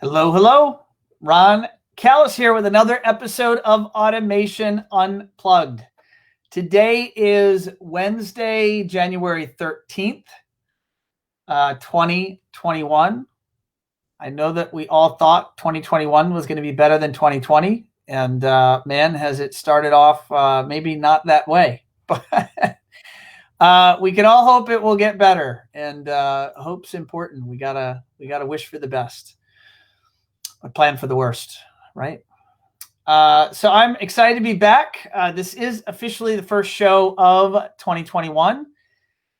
Hello, hello. Ron Callis here with another episode of Automation Unplugged. Today is Wednesday, January 13th, 2021. I know that we all thought 2021 was going to be better than 2020. And man, has it started off maybe not that way. But we can all hope it will get better. And hope's important. We gotta wish for the best. Plan for the worst, right? So I'm excited to be back. This is officially the first show of 2021.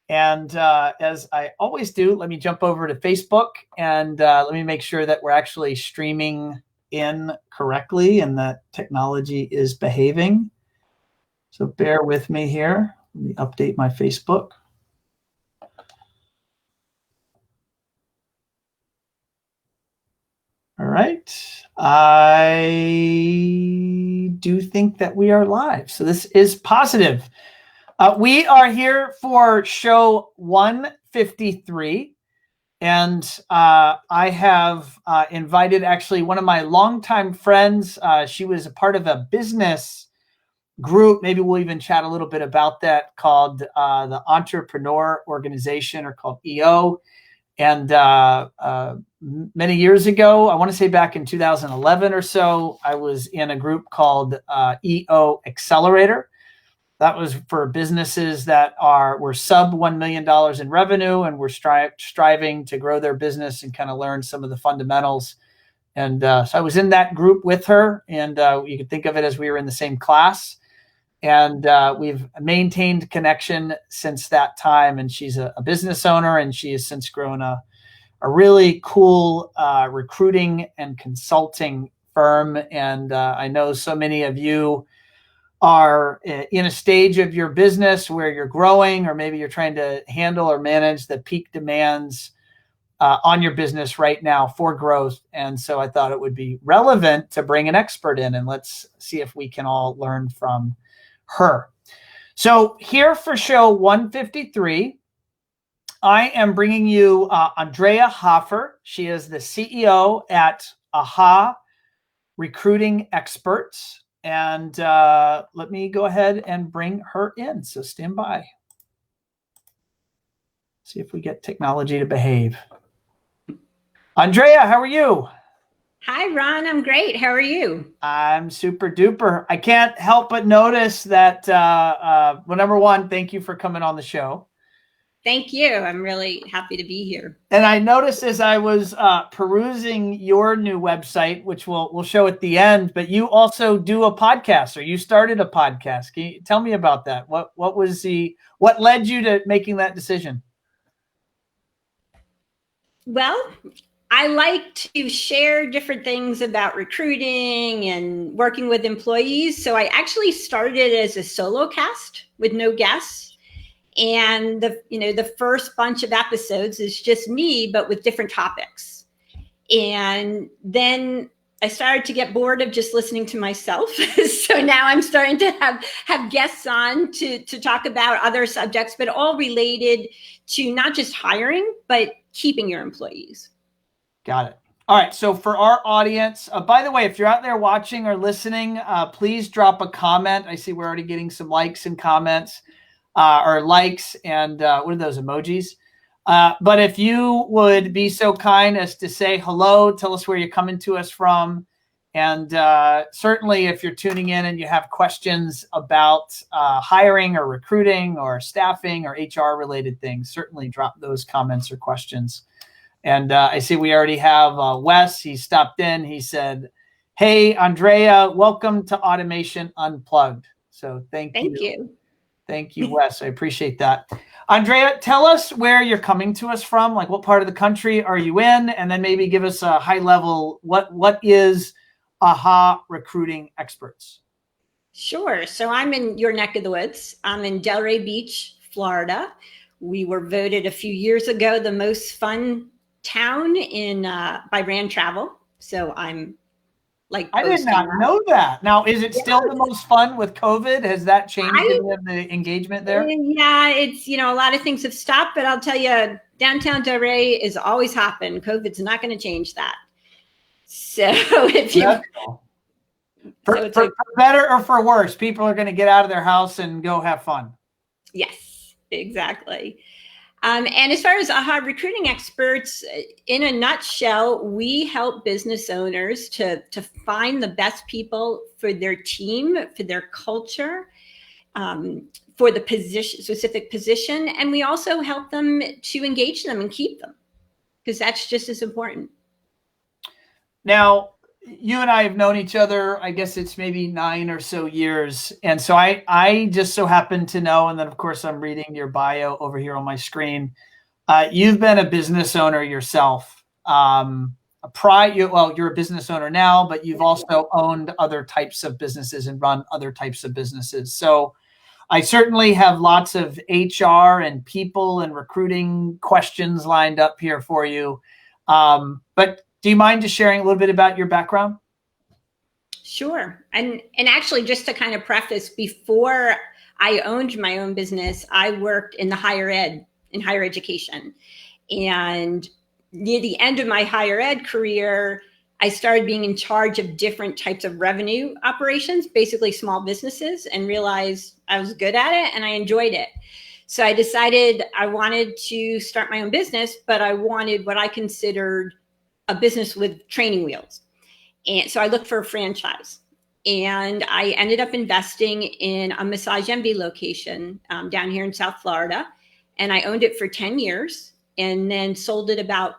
And as I always do, let me jump over to Facebook and let me make sure that we're actually streaming in correctly and that technology is behaving. So bear with me here. Let me update my Facebook. All right. I do think that we are live. So this is positive. We are here for show 153. And I have invited actually one of my longtime friends. She was a part of a business group. Maybe we'll even chat a little bit about that, called the Entrepreneur Organization, or called EO. And many years ago, I want to say back in 2011 or so, I was in a group called EO Accelerator. That was for businesses that were sub $1 million in revenue and were striving to grow their business and kind of learn some of the fundamentals. And so I was in that group with her, and you could think of it as we were in the same class. And we've maintained connection since that time. And she's a business owner, and she has since grown a really cool recruiting and consulting firm. And I know so many of you are in a stage of your business where you're growing, or maybe you're trying to handle or manage the peak demands on your business right now for growth. And so I thought it would be relevant to bring an expert in, and let's see if we can all learn from her. So here for show 153, I am bringing you Andrea Hoffer. She is the CEO at AHA Recruiting Experts. And let me go ahead and bring her in. So stand by. See if we get technology to behave. Andrea, how are you? Hi, Ron. I'm great. How are you? I'm super duper. I can't help but notice that, well, number one, thank you for coming on the show. Thank you. I'm really happy to be here. And I noticed as I was perusing your new website, which we'll show at the end, but you also do a podcast, or you started a podcast. Can you tell me about that? What led you to making that decision? Well, I like to share different things about recruiting and working with employees. So I actually started as a solo cast with no guests. And the first bunch of episodes is just me, but with different topics. And then I started to get bored of just listening to myself. So now I'm starting to have guests on to talk about other subjects, but all related to not just hiring, but keeping your employees. Got it. All right. So for our audience, by the way, if you're out there watching or listening, please drop a comment. I see we're already getting some likes and comments, or likes and what are those emojis? But if you would be so kind as to say hello, tell us where you're coming to us from. And certainly if you're tuning in and you have questions about hiring or recruiting or staffing or HR related things, certainly drop those comments or questions. And I see we already have Wes. He stopped in. He said, "Hey, Andrea, welcome to Automation Unplugged." So thank you. Thank you, Wes. I appreciate that. Andrea, tell us where you're coming to us from. Like, what part of the country are you in? And then maybe give us a high level, what is AHA Recruiting Experts? Sure. So I'm in your neck of the woods. I'm in Delray Beach, Florida. We were voted a few years ago the most fun town by Rand Travel. So I'm like, I did not know that. Now, is it still the most fun with COVID? Has that changed the engagement there? Yeah, it's, a lot of things have stopped, but I'll tell you, downtown Delray is always hopping. COVID's not going to change that. So if you, That's cool. For better or for worse, people are going to get out of their house and go have fun. Yes, exactly. And as far as AHA recruiting experts, in a nutshell, we help business owners to find the best people for their team, for their culture, for the specific position. And we also help them to engage them and keep them, because that's just as important. Now, you and I have known each other, I guess it's maybe 9 or so years. And so I just so happen to know, and then of course I'm reading your bio over here on my screen. You've been a business owner yourself. You're a business owner now, but you've also owned other types of businesses and run other types of businesses. So I certainly have lots of HR and people and recruiting questions lined up here for you. But do you mind just sharing a little bit about your background? Sure. And actually, just to kind of preface, before I owned my own business, I worked in higher education. And near the end of my higher ed career, I started being in charge of different types of revenue operations, basically small businesses, and realized I was good at it and I enjoyed it. So I decided I wanted to start my own business, but I wanted what I considered a business with training wheels. And so I looked for a franchise, and I ended up investing in a Massage Envy location down here in South Florida. And I owned it for 10 years and then sold it about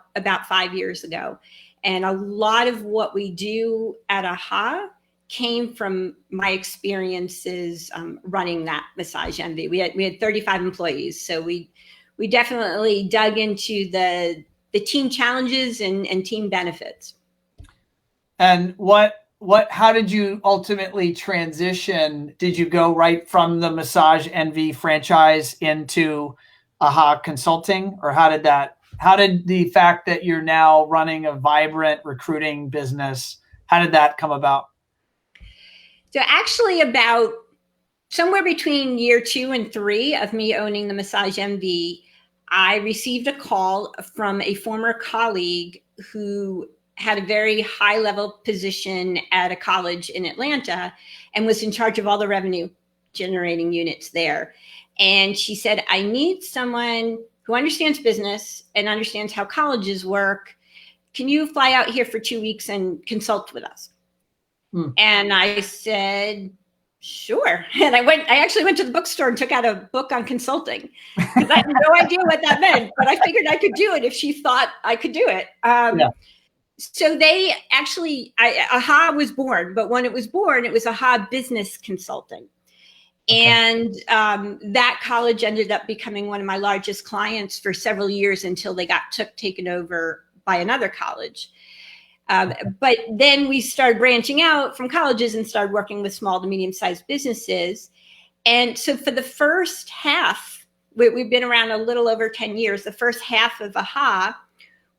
5 years ago. And a lot of what we do at AHA came from my experiences running that Massage Envy. We had 35 employees. So we definitely dug into the team challenges and team benefits. And how did you ultimately transition? Did you go right from the Massage Envy franchise into AHA Consulting, or how did the fact that you're now running a vibrant recruiting business, how did that come about? So actually, about somewhere between year 2 and 3 of me owning the Massage Envy, I received a call from a former colleague who had a very high level position at a college in Atlanta and was in charge of all the revenue generating units there. And she said, I need someone who understands business and understands how colleges work. Can you fly out here for 2 weeks and consult with us? And I said, sure. And I actually went to the bookstore and took out a book on consulting, because I had no idea what that meant, but I figured I could do it if she thought I could do it. Yeah. So they actually, AHA was born, but when it was born, it was AHA Business Consulting. Okay. And that college ended up becoming one of my largest clients for several years until they got taken over by another college. But then we started branching out from colleges and started working with small to medium-sized businesses. And so for the first half, we've been around a little over 10 years, the first half of AHA,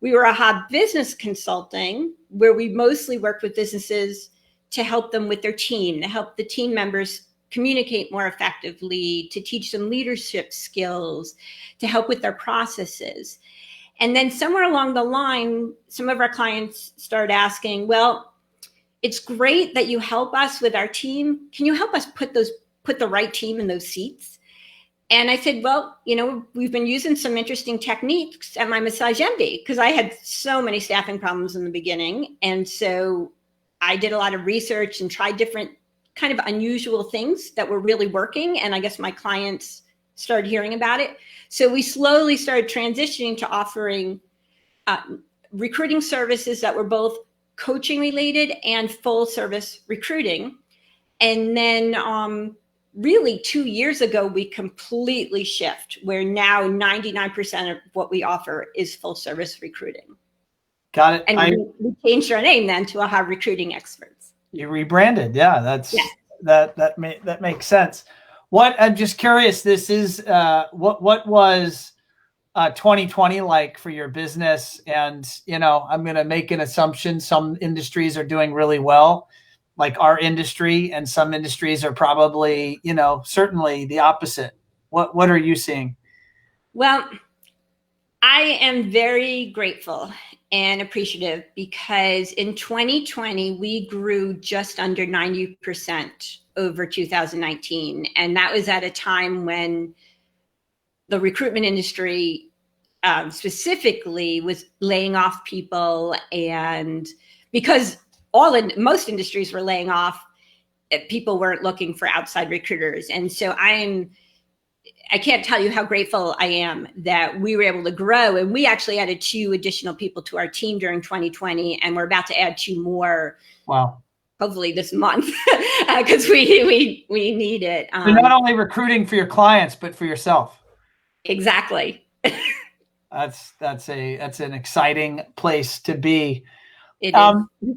we were AHA Business Consulting, where we mostly worked with businesses to help them with their team, to help the team members communicate more effectively, to teach them leadership skills, to help with their processes. And then somewhere along the line, some of our clients started asking, well, it's great that you help us with our team. Can you help us put the right team in those seats? And I said, well, we've been using some interesting techniques at my Massage Envy, because I had so many staffing problems in the beginning. And so I did a lot of research and tried different kind of unusual things that were really working. And I guess my clients started hearing about it. So we slowly started transitioning to offering recruiting services that were both coaching related and full service recruiting. And then really 2 years ago, we completely shift, where now 99% of what we offer is full service recruiting. Got it. And we changed our name then to AHA Recruiting Experts. You rebranded. Yeah, that makes sense. I'm just curious, this is what was 2020 like for your business? And I'm going to make an assumption. Some industries are doing really well, like our industry, and some industries are probably, certainly the opposite. What are you seeing? Well, I am very grateful and appreciative because in 2020, we grew just under 90% over 2019. And that was at a time when the recruitment industry specifically was laying off people, and because most industries were laying off, people weren't looking for outside recruiters. And so I can't tell you how grateful I am that we were able to grow. And we actually added 2 additional people to our team during 2020, and we're about to add 2 more. Wow. Hopefully this month, because we need it. You're not only recruiting for your clients, but for yourself. Exactly. That's an exciting place to be. It is.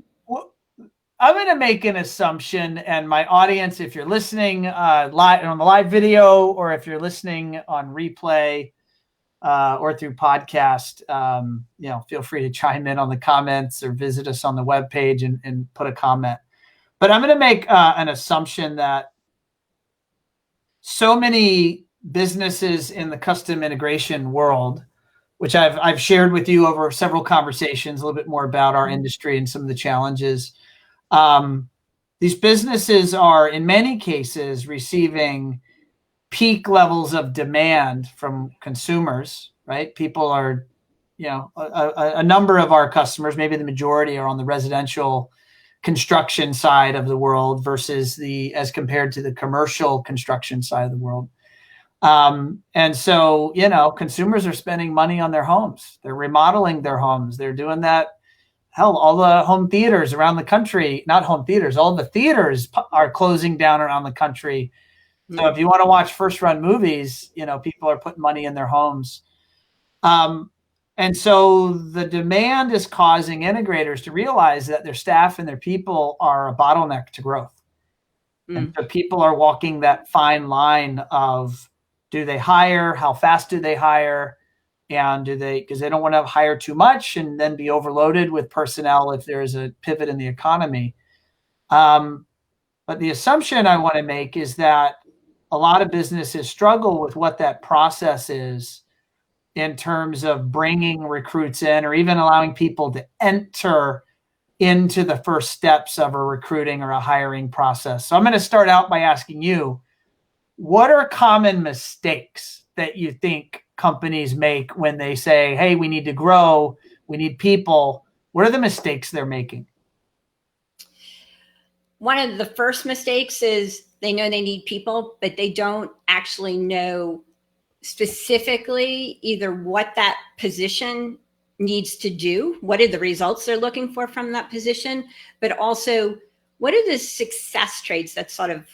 I'm going to make an assumption, and my audience, if you're listening live on the live video, or if you're listening on replay or through podcast, feel free to chime in on the comments or visit us on the webpage and put a comment. But I'm going to make an assumption that so many businesses in the custom integration world, which I've shared with you over several conversations, a little bit more about our industry and some of the challenges. These businesses are, in many cases, receiving peak levels of demand from consumers, right? People are, a number of our customers, maybe the majority, are on the residential construction side of the world versus as compared to the commercial construction side of the world. And so, consumers are spending money on their homes. They're remodeling their homes. They're doing that. Hell, all the home theaters around the country, not home theaters, all the theaters are closing down around the country. So if you want to watch first run movies, people are putting money in their homes. And so the demand is causing integrators to realize that their staff and their people are a bottleneck to growth. And so people are walking that fine line of, do they hire? How fast do they hire? And because they don't want to hire too much and then be overloaded with personnel if there's a pivot in the economy. But the assumption I want to make is that a lot of businesses struggle with what that process is in terms of bringing recruits in, or even allowing people to enter into the first steps of a recruiting or a hiring process. So I'm going to start out by asking you, what are common mistakes that you think companies make when they say, hey, we need to grow, we need people? What are the mistakes they're making? One of the first mistakes is they know they need people, but they don't actually know specifically either what that position needs to do, what are the results they're looking for from that position, but also what are the success traits. That's sort of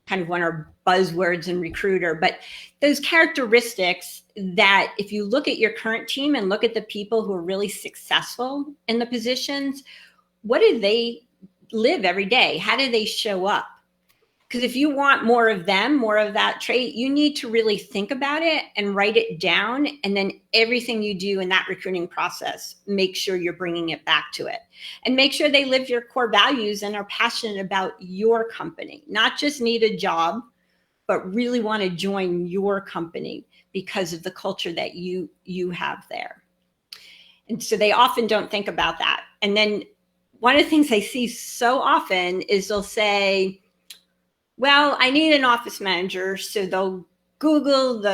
kind of one of our buzzwords in recruiter, but those characteristics that if you look at your current team and look at the people who are really successful in the positions, what do they live every day? How do they show up? Because if you want more of them, more of that trait, you need to really think about it and write it down. And then everything you do in that recruiting process, make sure you're bringing it back to it. And make sure they live your core values and are passionate about your company, not just need a job, but really want to join your company because of the culture that you have there. And so they often don't think about that. And then one of the things I see so often is they'll say, well, I need an office manager. So they'll Google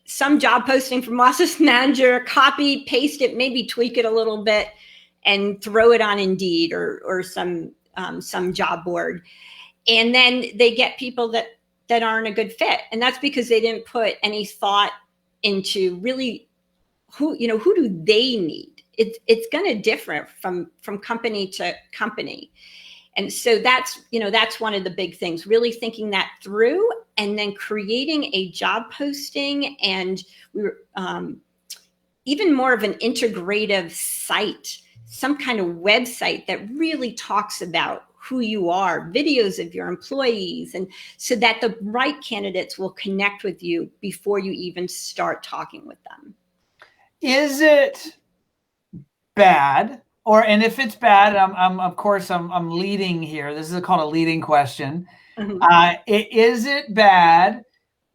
some job posting from office manager, copy, paste it, maybe tweak it a little bit and throw it on Indeed or some job board. And then they get people that aren't a good fit. And that's because they didn't put any thought into really who do they need? It's going to differ from company to company. And so that's one of the big things, really thinking that through and then creating a job posting and even more of an integrative site, some kind of website that really talks about who you are, videos of your employees, and so that the right candidates will connect with you before you even start talking with them. Is it bad? And if it's bad, I'm leading here. This is called a leading question. Mm-hmm. Is it bad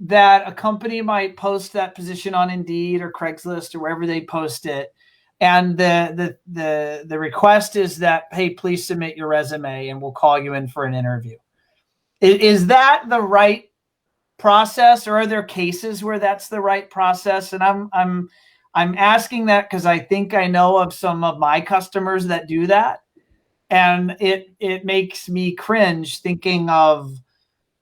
that a company might post that position on Indeed or Craigslist or wherever they post it, And the request is that, hey, please submit your resume and we'll call you in for an interview. Is that the right process, or are there cases where that's the right process? And I'm asking that because I think I know of some of my customers that do that. And it makes me cringe thinking of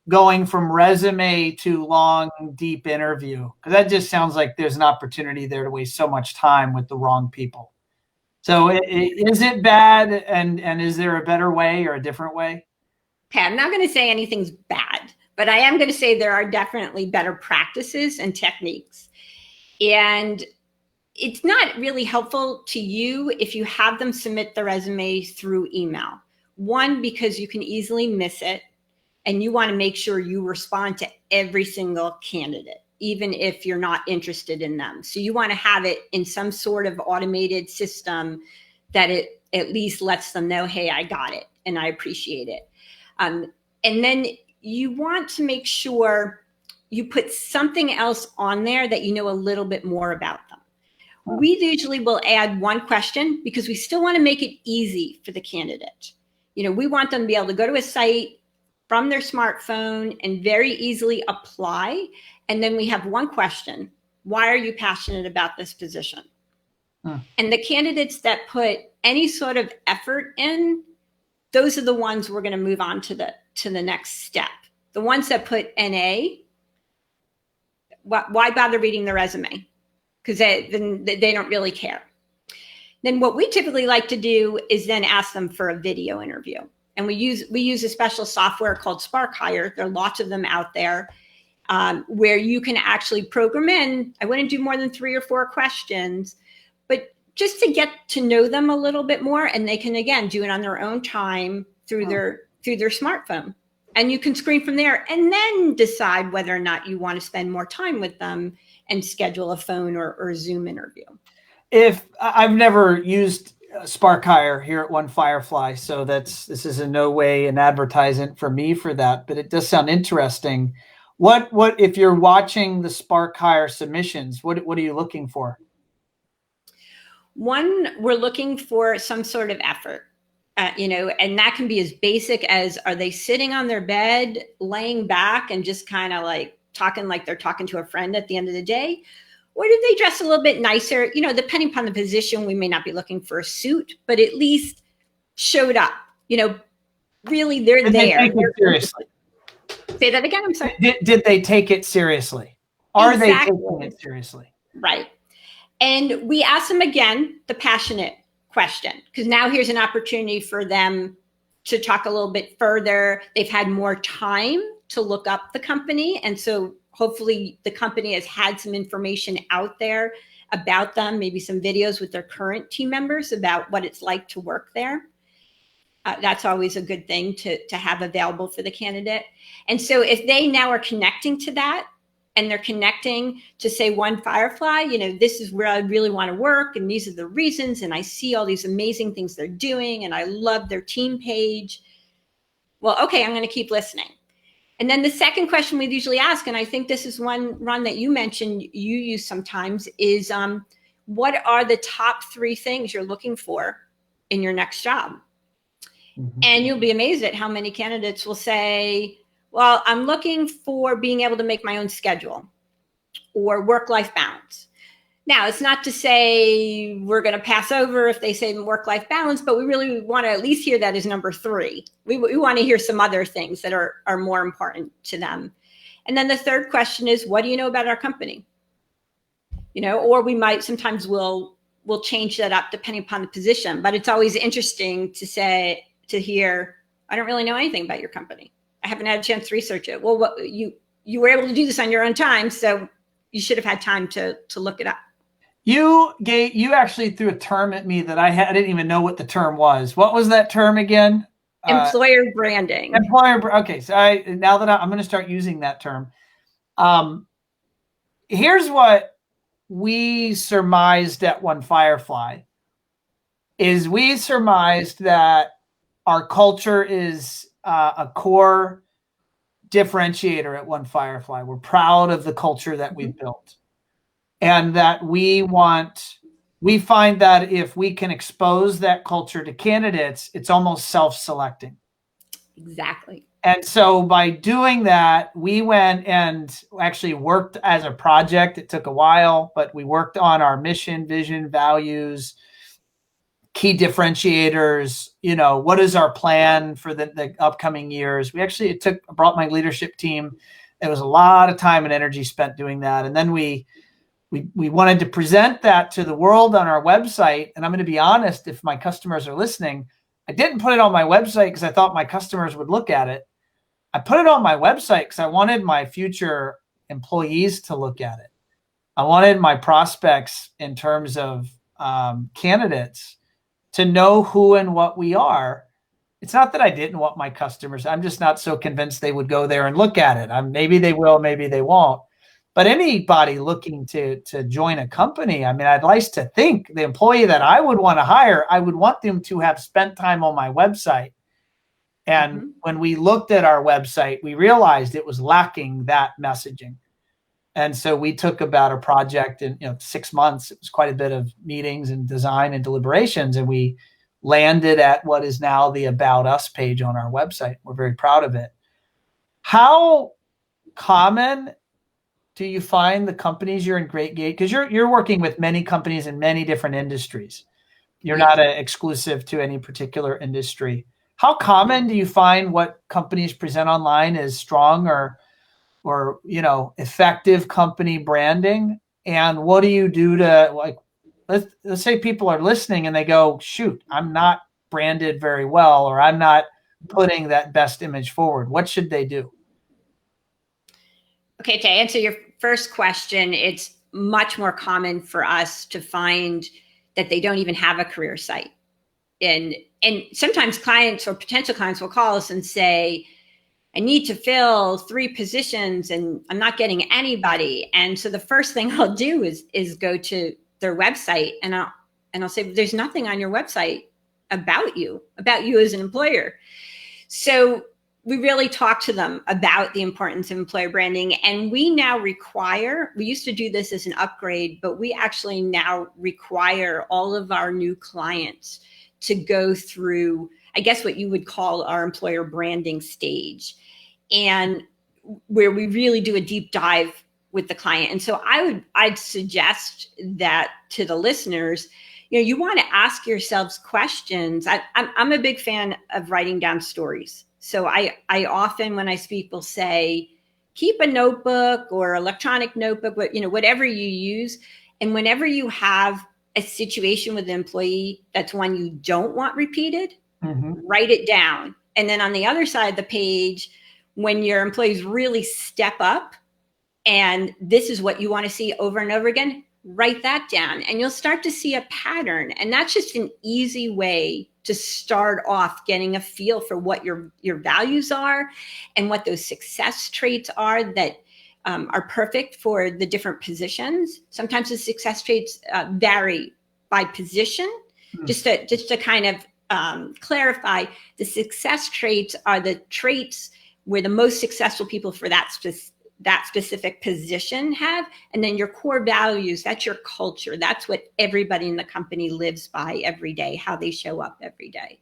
going from resume to long, deep interview, because that just sounds like there's an opportunity there to waste so much time with the wrong people. So is it bad, and is there a better way or a different way? Okay, I'm not going to say anything's bad, but I am going to say there are definitely better practices and techniques. And it's not really helpful to you if you have them submit the resume through email. One, because you can easily miss it, and you want to make sure you respond to every single candidate, even if you're not interested in them. So you want to have it in some sort of automated system that it at least lets them know, hey, I got it and I appreciate it. And then you want to make sure you put something else on there that you know a little bit more about them. We usually will add one question because we still want to make it easy for the candidate. We want them to be able to go to a site from their smartphone and very easily apply. And then we have one question: why are you passionate about this position? And the candidates that put any sort of effort in, those are the ones we're going to move on to the next step. The ones that put NA, why bother reading the resume? Because they don't really care. Then what we typically like to do is then ask them for a video interview. And we use a special software called SparkHire. There are lots of them out there where you can actually program in. I wouldn't do more than 3 or 4 questions, but just to get to know them a little bit more. And they can, again, do it on their own time through their smartphone. And you can screen from there and then decide whether or not you want to spend more time with them and schedule a phone or Zoom interview. If I've never used SparkHire here at One Firefly, so this is in no way an advertisement for me for that, but it does sound interesting. What if you're watching the SparkHire submissions, what are you looking for? One, we're looking for some sort of effort, and that can be as basic as, are they sitting on their bed, laying back and just kind of like talking like they're talking to a friend at the end of the day? Or did they dress a little bit nicer? Depending upon the position, we may not be looking for a suit, but at least showed up. Really, they're there. They take it seriously. Say that again. I'm sorry. Did they take it seriously? Are they taking it seriously? Right. And we ask them again the passionate question, because now here's an opportunity for them to talk a little bit further. They've had more time to look up the company, and so hopefully the company has had some information out there about them, maybe some videos with their current team members about what it's like to work there. That's always a good thing to have available for the candidate. And so if they now are connecting to that, and they're connecting to say One Firefly, this is where I really want to work, and these are the reasons, and I see all these amazing things they're doing, and I love their team page. Well, okay, I'm going to keep listening. And then the second question we usually ask, and I think this is one, Ron, that you mentioned you use sometimes, is what are the top 3 things you're looking for in your next job? Mm-hmm. And you'll be amazed at how many candidates will say, well, I'm looking for being able to make my own schedule or work-life balance. Now, it's not to say we're going to pass over if they say work-life balance, but we really want to at least hear that as number 3. We want to hear some other things that are more important to them. And then the third question is, what do you know about our company? Or we might sometimes we'll change that up depending upon the position, but it's always interesting to hear, I don't really know anything about your company. I haven't had a chance to research it. Well, you were able to do this on your own time, so you should have had time to look it up. You actually threw a term at me that I didn't even know what the term was. What was that term again? Employer branding. Okay, so now that I'm going to start using that term. Here's what we surmised at One Firefly is we surmised that our culture is a core differentiator at One Firefly. We're proud of the culture that we've built, and that we want we find that if we can expose that culture to candidates, it's almost self-selecting. Exactly. And so by doing that, we went and actually worked as a project. It took a while, but we worked on our mission, vision, values, key differentiators. What is our plan for the upcoming years? Brought my leadership team. It was a lot of time and energy spent doing that. And then we wanted to present that to the world on our website. And I'm going to be honest, if my customers are listening, I didn't put it on my website because I thought my customers would look at it. I put it on my website because I wanted my future employees to look at it. I wanted my prospects, in terms of candidates, to know who and what we are. It's not that I didn't want my customers. I'm just not so convinced they would go there and look at it. Maybe they will, maybe they won't. But anybody looking to join a company, I'd like to think the employee that I would want to hire, I would want them to have spent time on my website. And when we looked at our website, we realized it was lacking that messaging. And so we took about a project in 6 months. It was quite a bit of meetings and design and deliberations. And we landed at what is now the About Us page on our website. We're very proud of it. How common do you find the companies you're in Great Gate? Because you're working with many companies in many different industries. You're not exclusive to any particular industry. How common do you find what companies present online as strong or effective company branding? And what do you do to, let's say people are listening and they go, shoot, I'm not branded very well, or I'm not putting that best image forward. What should they do? Okay, to answer your first question, it's much more common for us to find that they don't even have a career site. And sometimes clients or potential clients will call us and say, I need to fill 3 positions and I'm not getting anybody. And so the first thing I'll do is go to their website and I'll say, there's nothing on your website about you as an employer. So we really talk to them about the importance of employer branding. And we now we used to do this as an upgrade, but we actually now require all of our new clients to go through, I guess, what you would call our employer branding stage, and where we really do a deep dive with the client. And so I'd suggest that to the listeners, you want to ask yourselves questions. I'm a big fan of writing down stories. So I often, when I speak, will say, keep a notebook or electronic notebook, whatever you use. And whenever you have a situation with an employee that's one you don't want repeated, write it down. And then on the other side of the page, when your employees really step up and this is what you want to see over and over again, write that down and you'll start to see a pattern. And that's just an easy way to start off getting a feel for what your values are and what those success traits are that are perfect for the different positions. Sometimes the success traits vary by position. Just to kind of clarify, the success traits are the traits where the most successful people for that specific position have. And then your core values, that's your culture. That's what everybody in the company lives by every day, how they show up every day.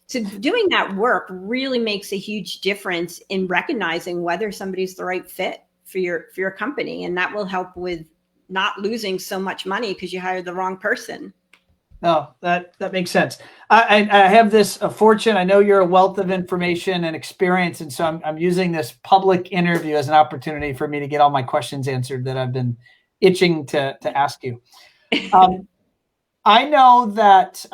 So doing that work really makes a huge difference in recognizing whether somebody's the right fit for your company. And that will help with not losing so much money because you hired the wrong person. No, that makes sense. I have this fortune. I know you're a wealth of information and experience. And so I'm using this public interview as an opportunity for me to get all my questions answered that I've been itching to ask you. I know that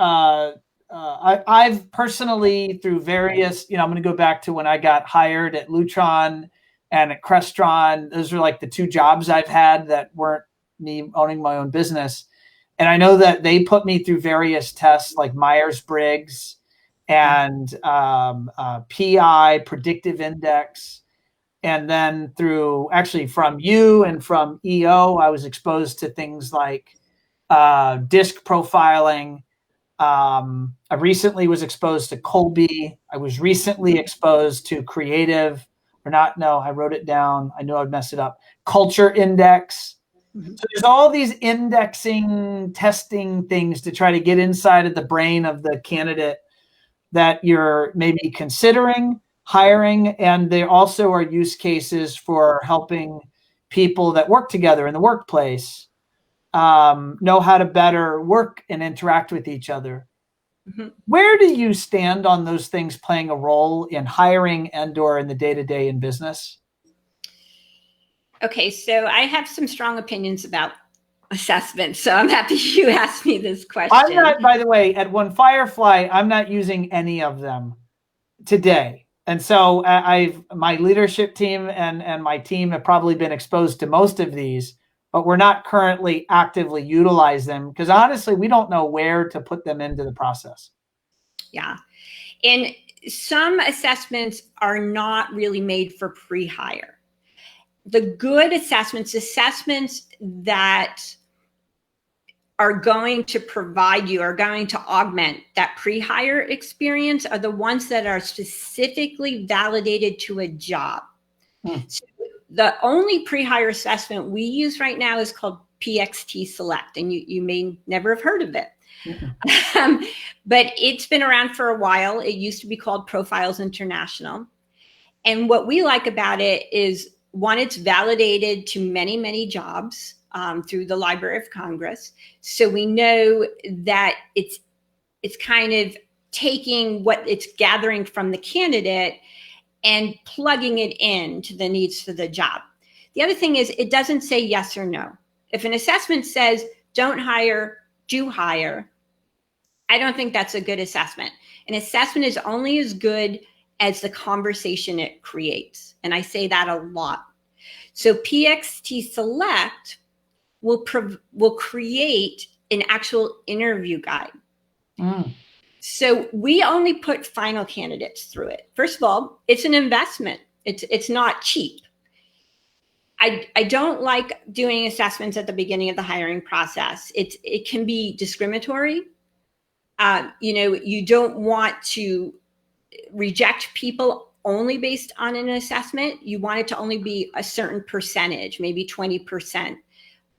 I've personally, through various, I'm going to go back to when I got hired at Lutron and at Crestron. Those are like the 2 jobs I've had that weren't me owning my own business. And I know that they put me through various tests like Myers-Briggs and PI, predictive index. And then from you and from EO, I was exposed to things like disc profiling. I recently was exposed to Colby. I was recently exposed to I wrote it down. I knew I'd mess it up. Culture index. Mhm. So there's all these indexing, testing things to try to get inside of the brain of the candidate that you're maybe considering hiring. And there also are use cases for helping people that work together in the workplace know how to better work and interact with each other. Mhm. Where do you stand on those things playing a role in hiring and or in the day-to-day in business? Okay, so I have some strong opinions about assessment, so I'm happy you asked me this question. I'm not, by the way, at One Firefly, I'm not using any of them today. And so my leadership team and my team have probably been exposed to most of these, but we're not currently actively utilize them because honestly, we don't know where to put them into the process. Yeah. And some assessments are not really made for pre-hire. The good assessments that are going to provide you, are going to augment that pre-hire experience are the ones that are specifically validated to a job. So the only pre-hire assessment we use right now is called PXT Select, and you may never have heard of it. But it's been around for a while. It used to be called Profiles International. And what we like about it is, one, it's validated to many, many jobs through the Library of Congress. So we know that it's kind of taking what it's gathering from the candidate and plugging it into the needs for the job. The other thing is, it doesn't say yes or no. If an assessment says don't hire, do hire, I don't think that's a good assessment. An assessment is only as good as the conversation it creates. And I say that a lot. So PXT Select will create an actual interview guide. So we only put final candidates through it. First of all, it's an investment. It's not cheap. I don't like doing assessments at the beginning of the hiring process. It can be discriminatory. You don't want to reject people only based on an assessment. You want it to only be a certain percentage, maybe 20%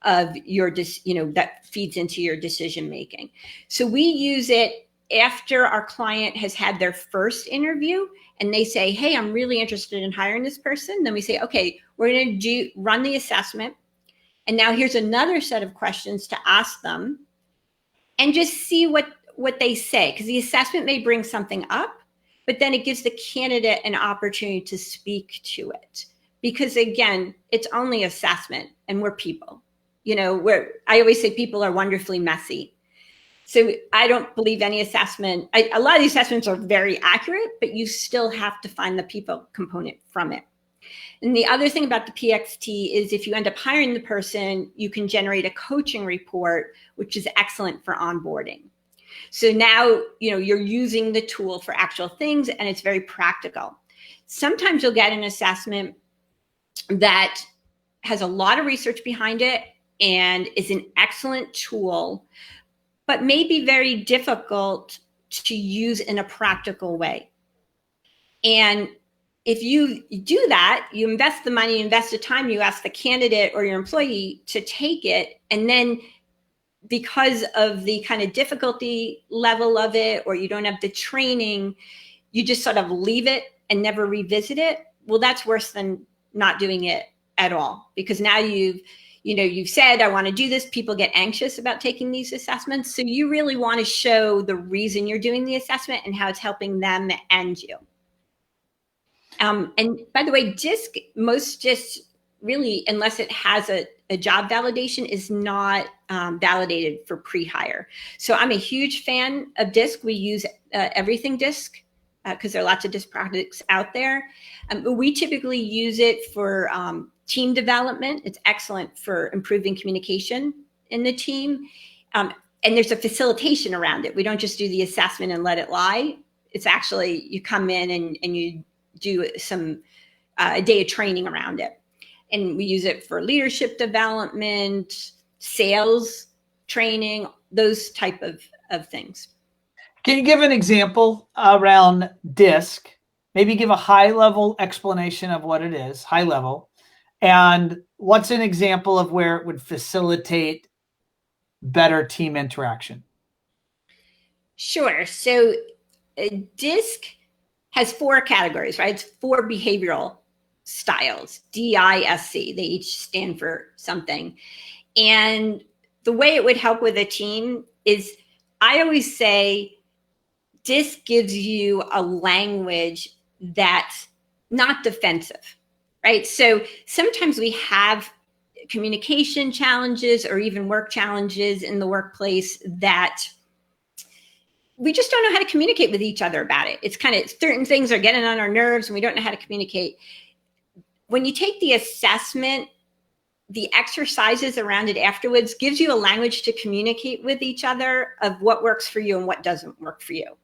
of your, that feeds into your decision making. So we use it after our client has had their first interview and they say, hey, I'm really interested in hiring this person. Then we say, okay, we're going to run the assessment. And now here's another set of questions to ask them and just see what they say. Because the assessment may bring something up, but then it gives the candidate an opportunity to speak to it. Because again, it's only assessment and we're people. I always say people are wonderfully messy. So I don't believe any assessment, a lot of the assessments are very accurate, but you still have to find the people component from it. And the other thing about the PXT is if you end up hiring the person, you can generate a coaching report, which is excellent for onboarding. So now, you're using the tool for actual things and it's very practical. Sometimes you'll get an assessment that has a lot of research behind it and is an excellent tool, but may be very difficult to use in a practical way. And if you do that, you invest the money, invest the time, you ask the candidate or your employee to take it, and then because of the kind of difficulty level of it, or you don't have the training, you just sort of leave it and never revisit it. Well, that's worse than not doing it at all, because now you've said, I want to do this. People get anxious about taking these assessments. So you really want to show the reason you're doing the assessment and how it's helping them and you. And by the way, most DISC really, unless it has a job validation, is not validated for pre-hire. So I'm a huge fan of DISC. We use everything DISC because there are lots of DISC products out there. We typically use it for team development. It's excellent for improving communication in the team. And there's a facilitation around it. We don't just do the assessment and let it lie. It's actually, you come in and you do a day of training around it. And we use it for leadership development, sales training, those type of things. Can you give an example around DISC? Maybe give a high level explanation of what it is, high level, And what's an example of where it would facilitate better team interaction? Sure. So DISC has 4 categories, right? It's 4 behavioral styles, DISC. They each stand for something. And the way it would help with a team is, I always say, DISC gives you a language that's not defensive, right? So sometimes we have communication challenges or even work challenges in the workplace that we just don't know how to communicate with each other about it. It's kind of, certain things are getting on our nerves and we don't know how to communicate. When you take the assessment, the exercises around it afterwards gives you a language to communicate with each other of what works for you and what doesn't work for you.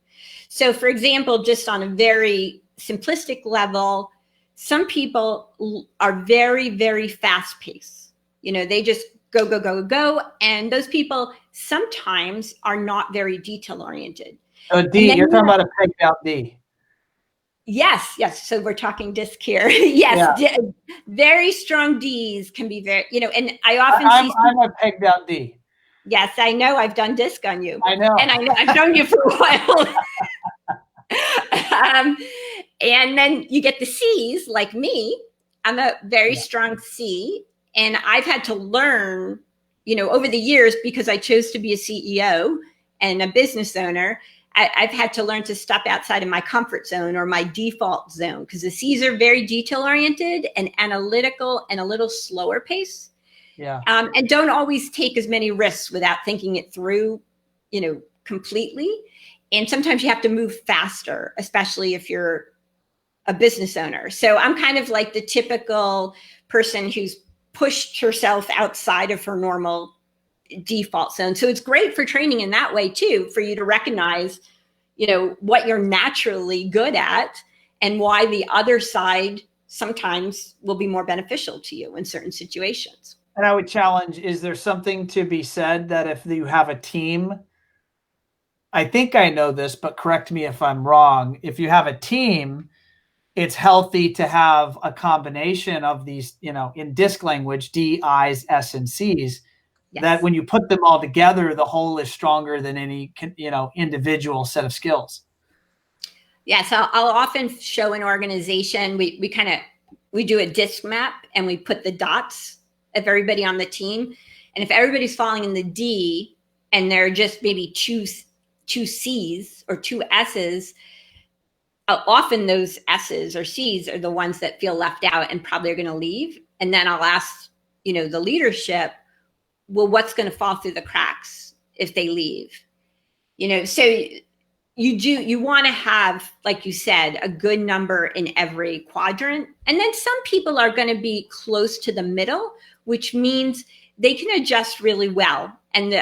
So for example, just on a very simplistic level, some people are very, very fast paced. You know, they just go, go, go, go. And those people sometimes are not very detail oriented. D, you're talking about a pegged out D. Yes, yes. So we're talking DISC here. Yes, Yeah. very strong Ds can be very, you know, and I often see. I'm a pegged out D. Yes, I know. I've done DISC on you. I know. And I know I've known you for a while. And then you get the Cs, like me. I'm a very strong C. And I've had to learn, you know, over the years, because I chose to be a CEO and a business owner, I've had to learn to step outside of my comfort zone or my default zone, because the Cs are very detail oriented and analytical and a little slower pace. Yeah. And don't always take as many risks without thinking it through, you know, completely. And sometimes you have to move faster, especially if you're a business owner. So I'm kind of like the typical person who's pushed herself outside of her normal default zone. So it's great for training in that way too, for you to recognize, you know, what you're naturally good at and why the other side sometimes will be more beneficial to you in certain situations. And I would challenge, is there something to be said that if you have a team, I think I know this, but correct me if I'm wrong. If you have a team, it's healthy to have a combination of these, you know, in DISC language, D, I's, S, and C's, yes, that when you put them all together, the whole is stronger than any, you know, individual set of skills. Yes, I'll often show an organization, we do a DISC map and we put the dots of everybody on the team. And if everybody's falling in the D and there are just maybe two C's or 2 S's, often those S's or C's are the ones that feel left out and probably are going to leave. And then I'll ask, you know, the leadership, well, what's going to fall through the cracks if they leave? You know, so you want to have, like you said, a good number in every quadrant. And then some people are going to be close to the middle, which means they can adjust really well. And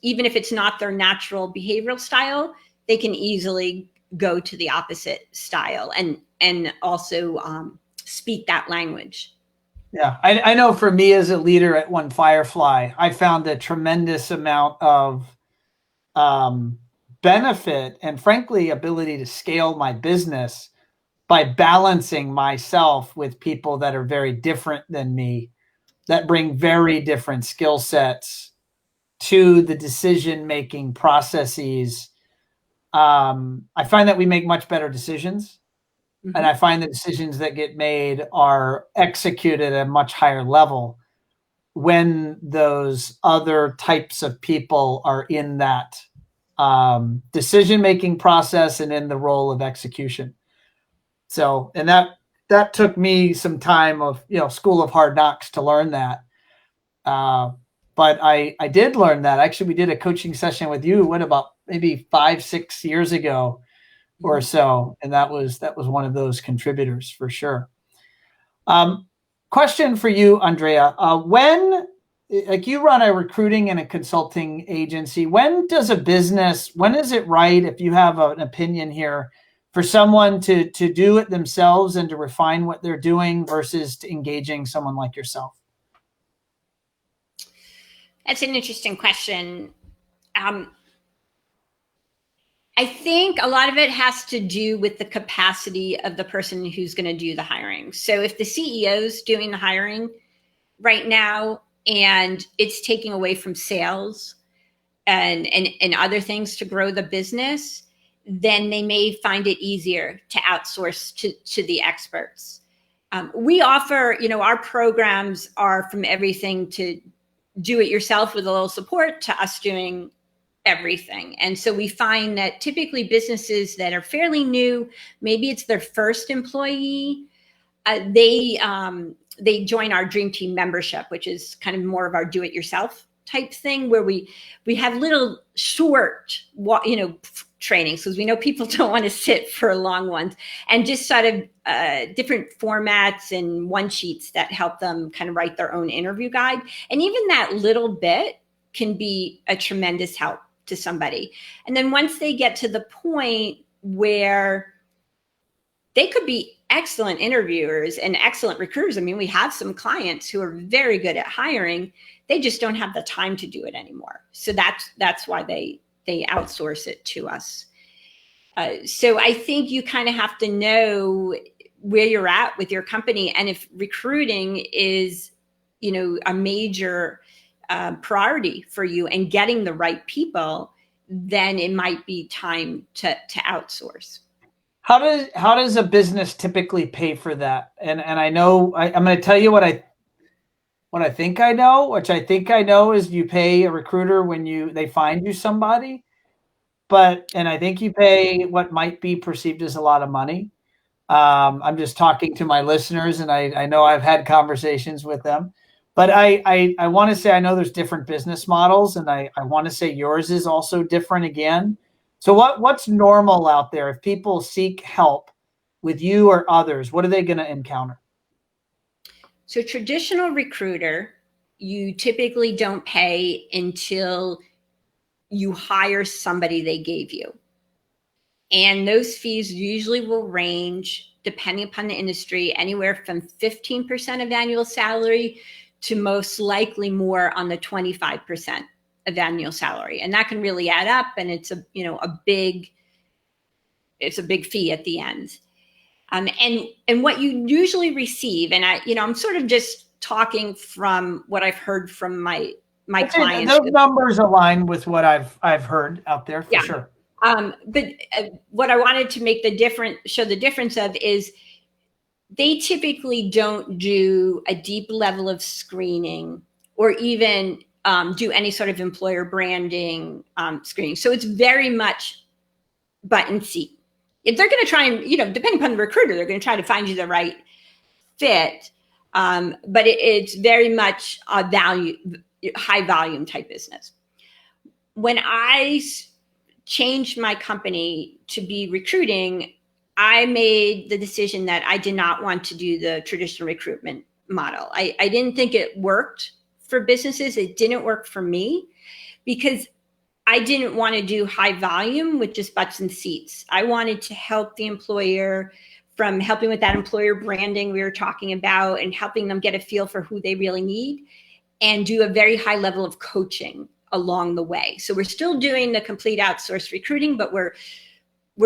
even if it's not their natural behavioral style, they can easily go to the opposite style and also speak that language. Yeah, I know for me as a leader at One Firefly, I found a tremendous amount of benefit and frankly ability to scale my business by balancing myself with people that are very different than me, that bring very different skill sets to the decision-making processes. I find that we make much better decisions. Mm-hmm. And I find the decisions that get made are executed at a much higher level when those other types of people are in that decision-making process and in the role of execution. So, and that took me some time of, you know, school of hard knocks to learn that. But I did learn that. Actually, we did a coaching session with you, about maybe 5-6 years ago or so. And that was one of those contributors for sure. Question for you, Andrea. When, like, you run a recruiting and a consulting agency, when is it right, if you have an opinion here, for someone to do it themselves and to refine what they're doing versus to engaging someone like yourself? That's an interesting question. I think a lot of it has to do with the capacity of the person who's going to do the hiring. So if the CEO's doing the hiring right now and it's taking away from sales and other things to grow the business, then they may find it easier to outsource to the experts. We offer, our programs are from everything to do it yourself with a little support to us doing everything. And so we find that typically businesses that are fairly new, maybe it's their first employee, they join our Dream Team membership, which is kind of more of our do-it-yourself type thing, where we have little short, trainings, because we know people don't want to sit for long ones, and just sort of different formats and one sheets that help them kind of write their own interview guide. And even that little bit can be a tremendous help to somebody. And then once they get to the point where they could be excellent interviewers and excellent recruiters. I mean, we have some clients who are very good at hiring. They just don't have the time to do it anymore. So that's why they outsource it to us. So I think you kind of have to know where you're at with your company. And if recruiting is, a major priority for you and getting the right people, then it might be time to outsource. How does a business typically pay for that? And I know I'm going to tell you what I think I know, which I think I know is you pay a recruiter when they find you somebody, and I think you pay what might be perceived as a lot of money. I'm just talking to my listeners, and I know I've had conversations with them, but I want to say I know there's different business models, and I want to say yours is also different again. So what's normal out there? If people seek help with you or others, what are they going to encounter? So traditional recruiter, you typically don't pay until you hire somebody they gave you. And those fees usually will range, depending upon the industry, anywhere from 15% of annual salary to most likely more on the 25% of annual salary. And that can really add up, and it's a big fee at the end. And what you usually receive, and I'm sort of just talking from what I've heard from my clients. Those numbers align with what I've heard out there for sure. But what I wanted to show the difference of is they typically don't do a deep level of screening or even do any sort of employer branding screening. So it's very much button seat. If they're going to try and, depending upon the recruiter, they're going to try to find you the right fit. But it's very much a high volume type business. When I changed my company to be recruiting, I made the decision that I did not want to do the traditional recruitment model. I didn't think it worked for businesses. It didn't work for me because I didn't want to do high volume with just butts and seats. I wanted to help the employer, from helping with that employer branding we were talking about and helping them get a feel for who they really need, and do a very high level of coaching along the way. So we're still doing the complete outsourced recruiting, but we're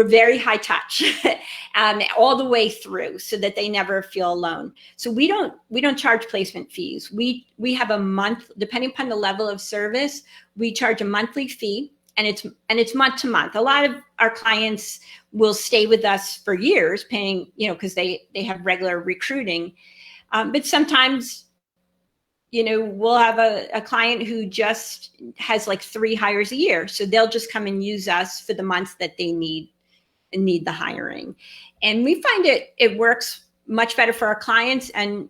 very high touch all the way through, so that they never feel alone. So we don't charge placement fees. We have a month, depending upon the level of service, we charge a monthly fee, and it's month to month. A lot of our clients will stay with us for years, paying, because they have regular recruiting. But sometimes, we'll have a client who just has like 3 hires a year. So they'll just come and use us for the months that they need the hiring. And we find it works much better for our clients and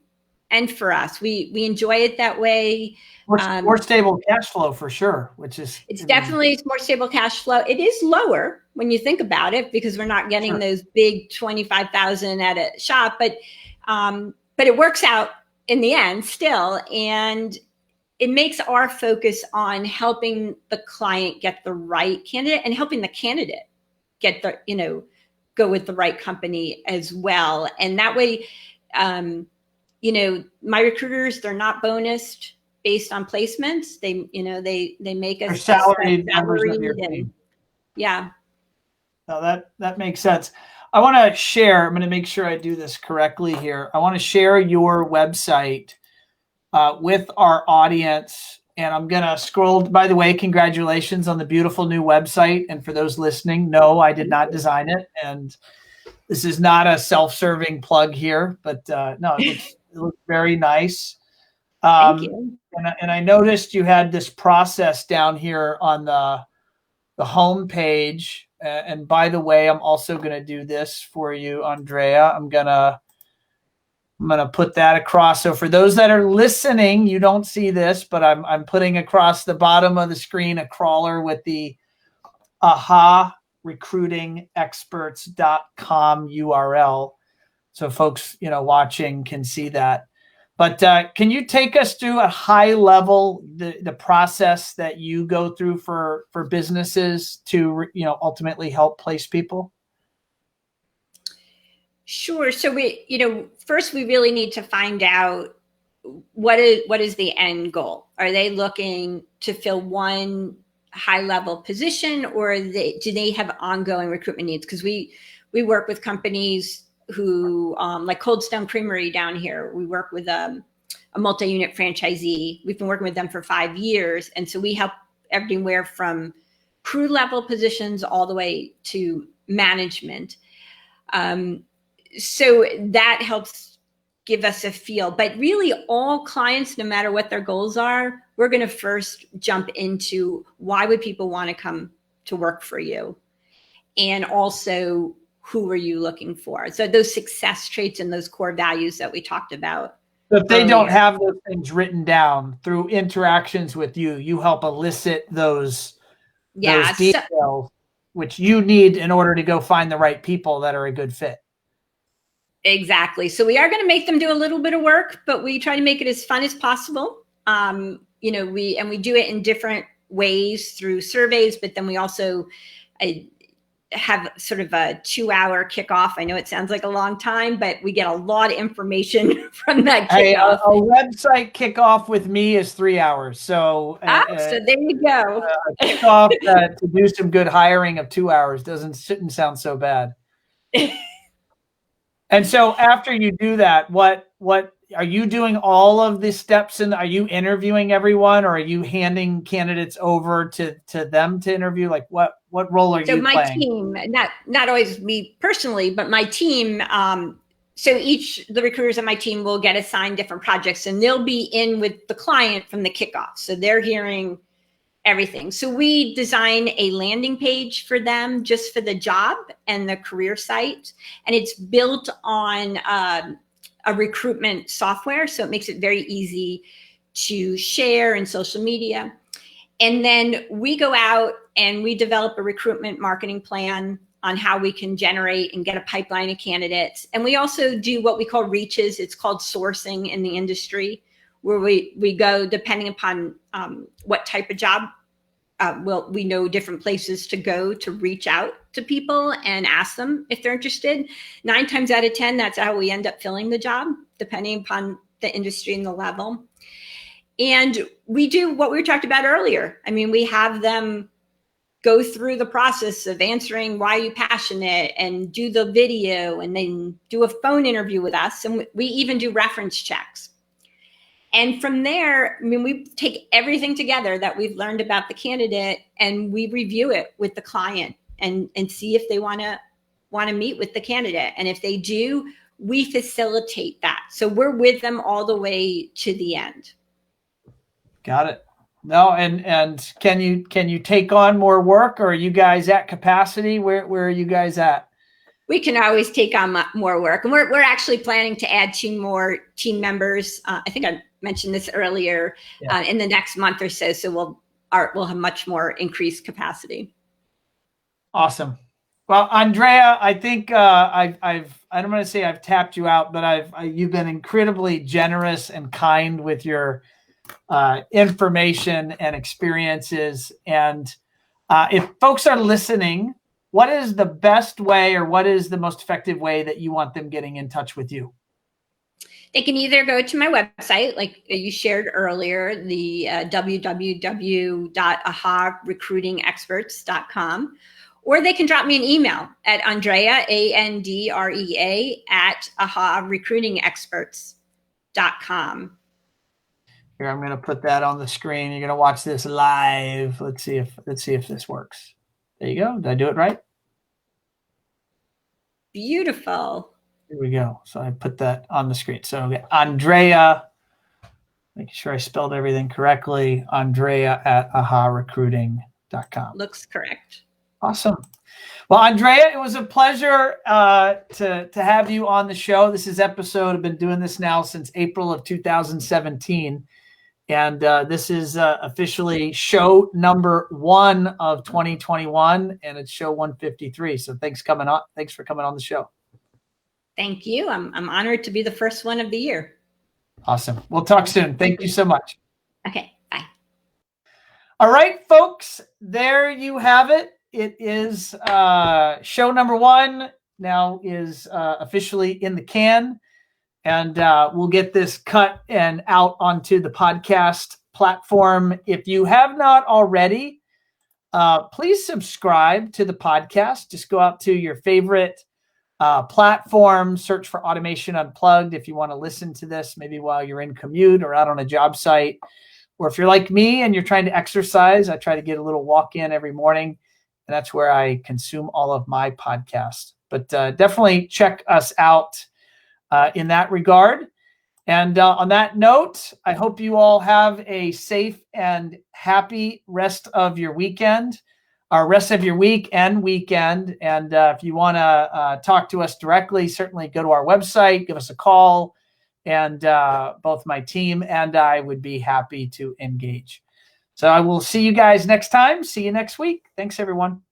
for us. We enjoy it that way. More stable cash flow for sure, which is it's more stable cash flow. It is lower when you think about it, because we're not getting those big 25,000 at a shop, but it works out in the end still. And it makes our focus on helping the client get the right candidate and helping the candidate get the, go with the right company as well. And that way, my recruiters, they're not bonused based on placements. They make us salaried members of your team. Yeah. No, that makes sense. I want to share, I'm going to make sure I do this correctly here. I want to share your website with our audience. And I'm going to scroll. By the way, congratulations on the beautiful new website. And for those listening, no, I did not design it. And this is not a self-serving plug here, but no, it looks very nice. Thank you. And I noticed you had this process down here on the home page. And by the way, I'm also going to do this for you, Andrea. I'm going to put that across. So for those that are listening, you don't see this, but I'm putting across the bottom of the screen a crawler with the recruitingexperts.com URL. So folks, watching can see that. But can you take us through a high level, the process that you go through for businesses to, ultimately help place people? Sure. So first we really need to find out what is the end goal. Are they looking to fill one high level position, or do they have ongoing recruitment needs? Because we work with companies who, like Cold Stone Creamery down here, we work with a multi-unit franchisee. We've been working with them for 5 years. And so we help everywhere from crew level positions all the way to management. So that helps give us a feel. But really all clients, no matter what their goals are, we're going to first jump into why would people want to come to work for you? And also, who are you looking for? So those success traits and those core values that we talked about. So if they don't have those things written down through interactions with you, you help elicit those details, which you need in order to go find the right people that are a good fit. Exactly. So we are going to make them do a little bit of work, but we try to make it as fun as possible. We do it in different ways through surveys, but then we also have sort of a 2-hour kickoff. I know it sounds like a long time, but we get a lot of information from that kickoff. Hey, a website kickoff with me is 3 hours. So, so there you go. A kickoff to do some good hiring of 2 hours shouldn't sound so bad. And so after you do that, what are you doing all of the steps, and are you interviewing everyone, or are you handing candidates over to them to interview? Like what role are you playing? So my team, not always me personally, but my team, so the recruiters on my team will get assigned different projects, and they'll be in with the client from the kickoff. So they're hearing everything. So we design a landing page for them just for the job and the career site. And it's built on a recruitment software. So it makes it very easy to share in social media. And then we go out and we develop a recruitment marketing plan on how we can generate and get a pipeline of candidates. And we also do what we call reaches. It's called sourcing in the industry, where we go depending upon what type of job. We know different places to go to reach out to people and ask them if they're interested. 9 times out of 10, that's how we end up filling the job, depending upon the industry and the level. And we do what we talked about earlier. I mean, we have them go through the process of answering why are you passionate, and do the video, and then do a phone interview with us. And we even do reference checks. And from there, I mean, we take everything together that we've learned about the candidate, and we review it with the client and see if they want to meet with the candidate. And if they do, we facilitate that. So we're with them all the way to the end. Got it. No, and can you take on more work, or are you guys at capacity? Where are you guys at? We can always take on more work, and we're actually planning to add 2 more team members. I think I mentioned this earlier, in the next month or so. So we'll have much more increased capacity. Awesome. Well, Andrea, I think I don't want to say I've tapped you out, but you've been incredibly generous and kind with your information and experiences. And if folks are listening, what is the best way, or what is the most effective way that you want them getting in touch with you? They can either go to my website, like you shared earlier, the www.aharecruitingexperts.com, or they can drop me an email at Andrea, ANDREA, at aharecruitingexperts.com. Here, I'm going to put that on the screen. You're going to watch this live. Let's see if this works. There you go. Did I do it right? Beautiful. Here we go. So I put that on the screen. So Andrea, making sure I spelled everything correctly, Andrea at aharecruiting.com. Looks correct. Awesome. Well, Andrea, it was a pleasure to have you on the show. This is episode, I've been doing this now since April of 2017. And this is officially show number 1 of 2021, and it's show 153. So thanks for coming on the show. Thank you. I'm honored to be the first one of the year. Awesome. We'll talk soon. Thank you so much. Okay. Bye. All right, folks, there you have it. It is show number 1 now is officially in the can. And we'll get this cut and out onto the podcast platform. If you have not already, please subscribe to the podcast. Just go out to your favorite platform, search for Automation Unplugged if you want to listen to this, maybe while you're in commute or out on a job site. Or if you're like me and you're trying to exercise, I try to get a little walk in every morning. And that's where I consume all of my podcasts. But definitely check us out in that regard. And on that note, I hope you all have a safe and happy rest of your weekend, or rest of your week and weekend. And if you want to talk to us directly, certainly go to our website, give us a call, and both my team and I would be happy to engage. So I will see you guys next time. See you next week. Thanks, everyone.